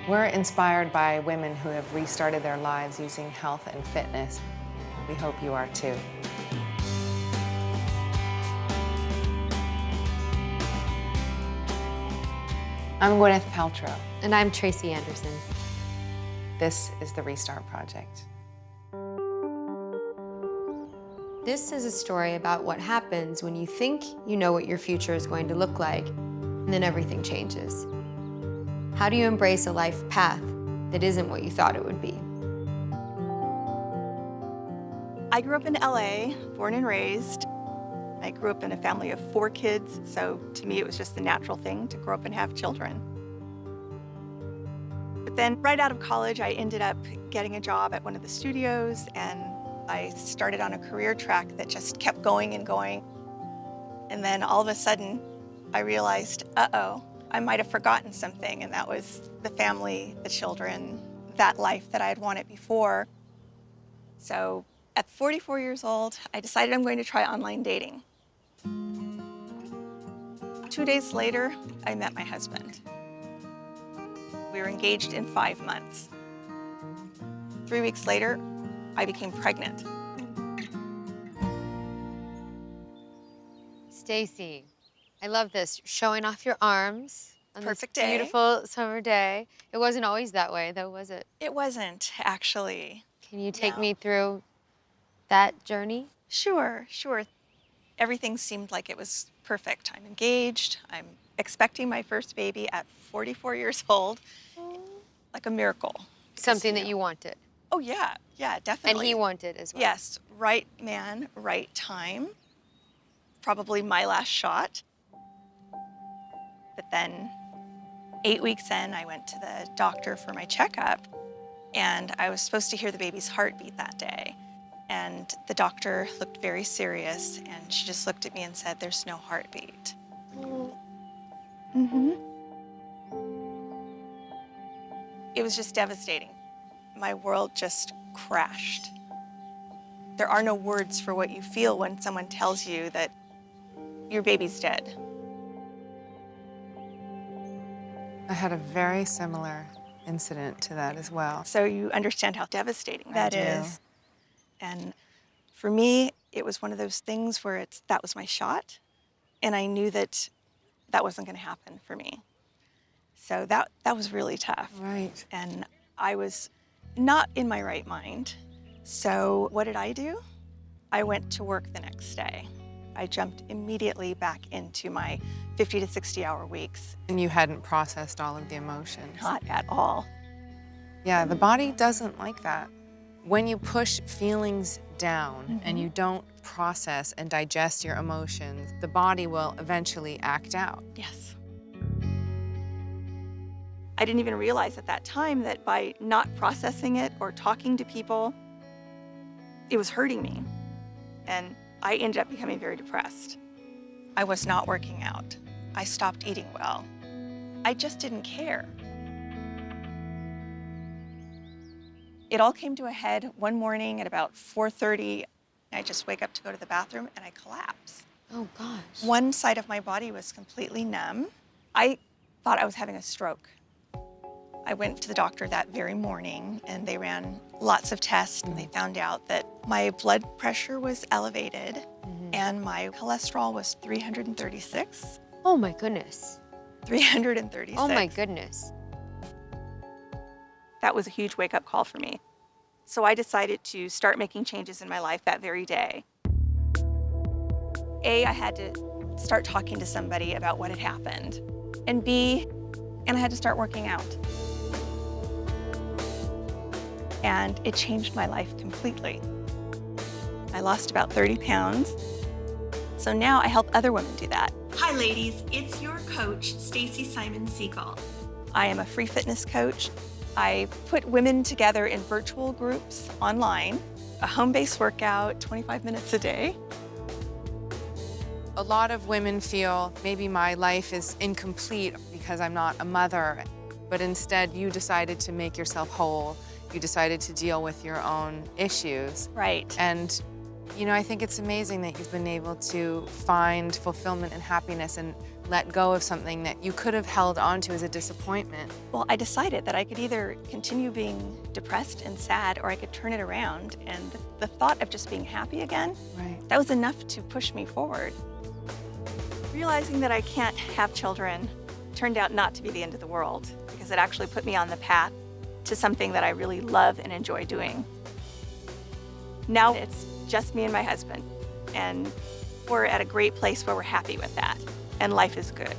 We're inspired by women who have restarted their lives using health and fitness. We hope you are too. I'm Gwyneth Paltrow. And I'm Tracy Anderson. This is the Restart Project. This is a story about what happens when you think you know what your future is going to look like, and then everything changes. How do you embrace a life path that isn't what you thought it would be? I grew up in LA, born and raised. I grew up in a family of 4 kids, so to me it was just the natural thing to grow up and have children. But then right out of college, I ended up getting a job at one of the studios, and I started on a career track that just kept going and going. And then all of a sudden, I realized, uh-oh, I might have forgotten something, and that was the family, the children, that life that I had wanted before. So at 44 years old, I decided I'm going to try online dating. 2 days later, I met my husband. We were engaged in 5 months. 3 weeks later, I became pregnant. Stacy, I love this. Showing off your arms on Perfect this day. beautiful summer day. It wasn't always that way, though, was it? It wasn't, actually. Can you take No. me through that journey? Sure. Everything seemed like it was perfect. I'm engaged. I'm expecting my first baby at 44 years old. Like a miracle. Something Because, that you wanted. Oh, yeah, And definitely. he wanted as well. Yes, right man, right time. Probably my last shot. But then 8 weeks in, I went to the doctor for my checkup, and I was supposed to hear the baby's heartbeat that day. And the doctor looked very serious, and she just looked at me and said, "There's no heartbeat." It was just devastating. My world just crashed. There are no words for what you feel when someone tells you that your baby's dead. I had a very similar incident to that as well. So you understand how devastating that do. is. And for me, it was one of those things where that was my shot, and I knew that that wasn't going to happen for me. So that was really tough. Right. And I was not in my right mind. So what did I do? I went to work the next day. I jumped immediately back into my 50 to 60-hour weeks. And you hadn't processed all of the emotions. Not at all. Yeah, the body doesn't like that. When you push feelings down and you don't process and digest your emotions, the body will eventually act out. Yes. I didn't even realize at that time that by not processing it or talking to people, it was hurting me. And I ended up becoming very depressed. I was not working out. I stopped eating well. I just didn't care. It all came to a head one morning at about 4:30. I just wake up to go to the bathroom and I collapse. Oh, gosh. One side of my body was completely numb. I thought I was having a stroke. I went to the doctor that very morning, and they ran lots of tests, and they found out that my blood pressure was elevated and my cholesterol was 336. Oh, my goodness. 336. Oh, my goodness. That was a huge wake-up call for me. So I decided to start making changes in my life that very day. A, I had to start talking to somebody about what had happened. And B, I had to start working out. And it changed my life completely. I lost about 30 pounds. So now I help other women do that. Hi ladies, it's your coach, Stacy Simon Siegel. I am a free fitness coach. I put women together in virtual groups online, a home-based workout, 25 minutes a day. A lot of women feel maybe my life is incomplete because I'm not a mother, but instead you decided to make yourself whole. You decided to deal with your own issues. Right. And You know, I think it's amazing that you've been able to find fulfillment and happiness and let go of something that you could have held onto as a disappointment. Well, I decided that I could either continue being depressed and sad, or I could turn it around. And the thought of just being happy again, Right. that was enough to push me forward. Realizing that I can't have children turned out not to be the end of the world, because it actually put me on the path to something that I really love and enjoy doing. Now it's just me and my husband, and we're at a great place where we're happy with that, and life is good.